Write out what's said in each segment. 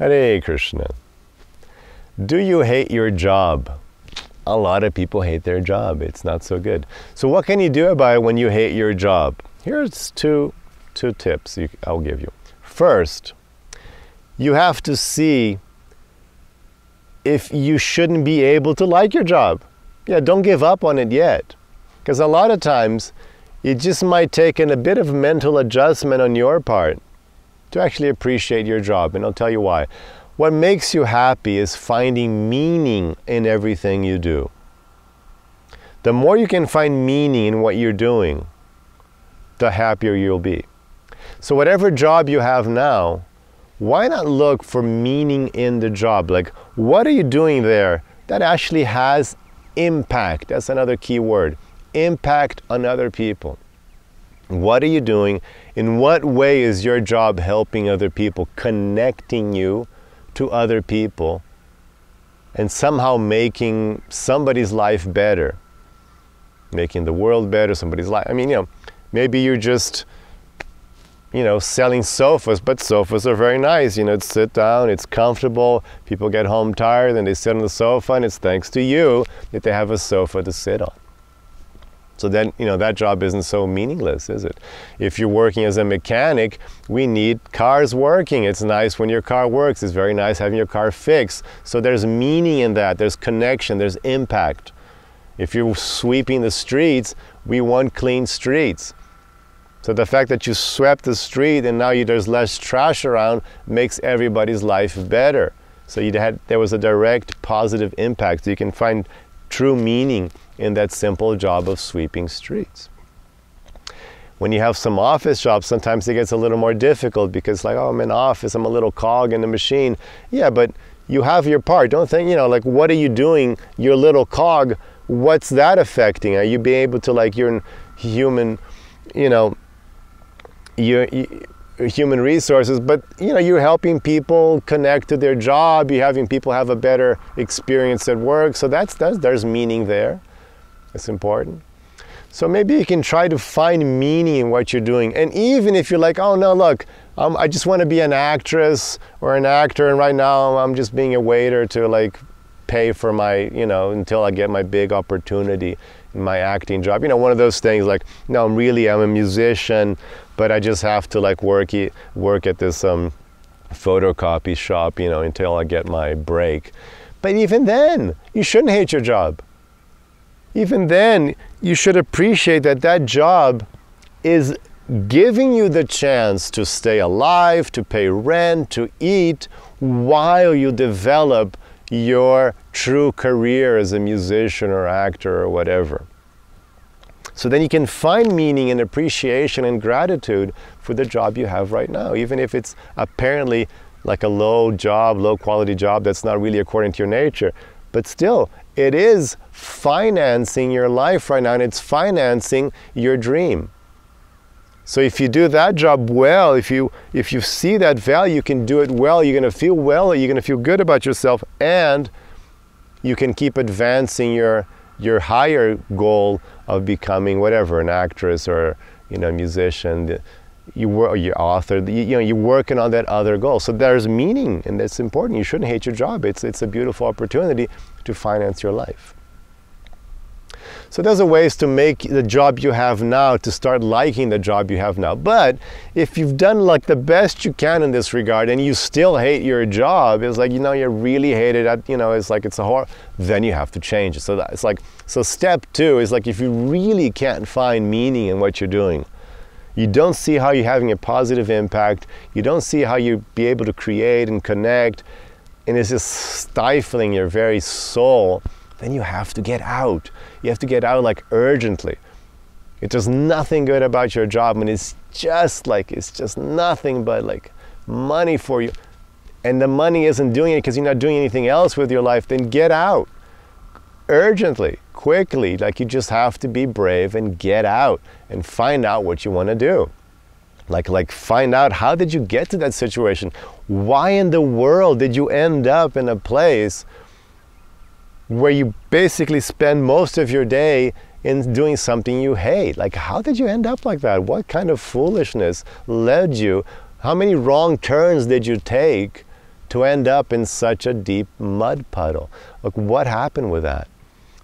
Hare Krishna. Do you hate your job? A lot of people hate their job. It's not so good. So what can you do about it when you hate your job? Here's two tips I'll give you. First, you have to see if you shouldn't be able to like your job. Yeah, don't give up on it yet. Because a lot of times, it just might take a bit of mental adjustment on your part to actually appreciate your job. And I'll tell you why. What makes you happy is finding meaning in everything you do. The more you can find meaning in what you're doing, the happier you'll be. So whatever job you have now, why not look for meaning in the job? Like, what are you doing there that actually has impact? That's another key word. Impact on other people. What are you doing? In what way is your job helping other people, connecting you to other people, and somehow making somebody's life better, making the world better, somebody's life? I mean, maybe you're just, selling sofas, but sofas are very nice. It's sit down, it's comfortable, people get home tired and they sit on the sofa, and it's thanks to you that they have a sofa to sit on. So then, that job isn't so meaningless, is it? If you're working as a mechanic, we need cars working. It's nice when your car works. It's very nice having your car fixed. So there's meaning in that. There's connection. There's impact. If you're sweeping the streets, we want clean streets. So the fact that you swept the street and now there's less trash around makes everybody's life better. So there was a direct positive impact. So you can find true meaning in that simple job of sweeping streets. When you have some office jobs, sometimes it gets a little more difficult because I'm in office, I'm a little cog in the machine. Yeah, but you have your part. Don't think, what are you doing? Your little cog, what's that affecting? Are you being able to, you're human, you're human resources, but you're helping people connect to their job, you're having people have a better experience at work, so there's meaning there. It's important. So maybe you can try to find meaning in what you're doing. And even if you're like, oh no, look, I just want to be an actress or an actor, and right now I'm just being a waiter to pay for my, until I get my big opportunity in my acting job. One of those things no, I'm a musician, but I just have to work at this photocopy shop, until I get my break. But even then, you shouldn't hate your job. Even then, you should appreciate that job is giving you the chance to stay alive, to pay rent, to eat, while you develop your true career as a musician or actor or whatever. So then you can find meaning and appreciation and gratitude for the job you have right now, even if it's apparently a low quality job that's not really according to your nature. But still, it is financing your life right now, and it's financing your dream. So if you do that job well, if you see that value, you can do it well, you're going to feel well, you're going to feel good about yourself, and you can keep advancing your higher goal of becoming whatever, an actress or a musician, your author, you're working on that other goal. So there's meaning, and that's important. You shouldn't hate your job. It's a beautiful opportunity to finance your life. So there's ways to make the job you have now, to start liking the job you have now. But if you've done the best you can in this regard and you still hate your job, it's you really hate it, it's a horror, then you have to change it. So so step 2 is if you really can't find meaning in what you're doing, you don't see how you're having a positive impact, you don't see how you be able to create and connect, and it's just stifling your very soul, then you have to get out. You have to get out urgently. If there's nothing good about your job and it's just nothing but money for you, and the money isn't doing it because you're not doing anything else with your life, then get out. Urgently, quickly, you just have to be brave and get out and find out what you want to do. Find out, how did you get to that situation? Why in the world did you end up in a place where you basically spend most of your day in doing something you hate? How did you end up like that? What kind of foolishness led you? How many wrong turns did you take to end up in such a deep mud puddle? Look, what happened with that?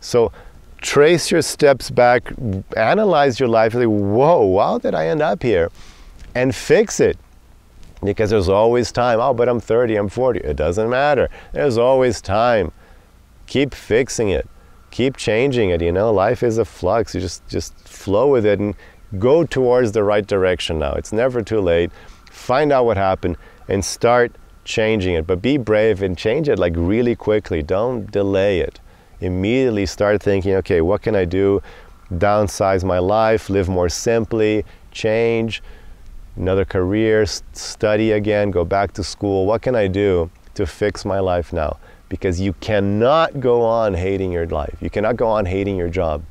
So trace your steps back, analyze your life, like, whoa, how did I end up here? And fix it. Because there's always time. Oh, but I'm 30, I'm 40. It doesn't matter. There's always time. Keep fixing it. Keep changing it. You know, life is a flux. You just flow with it and go towards the right direction now. It's never too late. Find out what happened and start changing it. But be brave and change it like really quickly. Don't delay it. Immediately start thinking, okay, what can I do? Downsize my life, live more simply, change, another career, study again, go back to school. What can I do to fix my life now? Because you cannot go on hating your life. You cannot go on hating your job.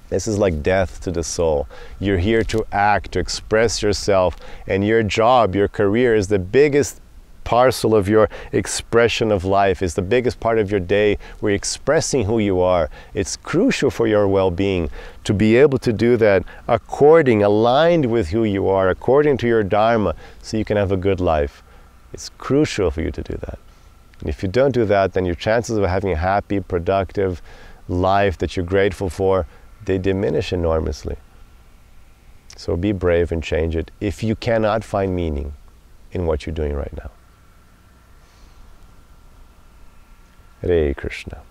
This is like death to the soul. You're here to act, to express yourself, and your job, your career is the biggest parcel of your expression of life. Is the biggest part of your day where you're expressing who you are. It's crucial for your well-being to be able to do that aligned with who you are, according to your dharma, so you can have a good life. It's crucial for you to do that. And if you don't do that, then your chances of having a happy, productive life that you're grateful for, they diminish enormously. So be brave and change it if you cannot find meaning in what you're doing right now. Hare Krishna.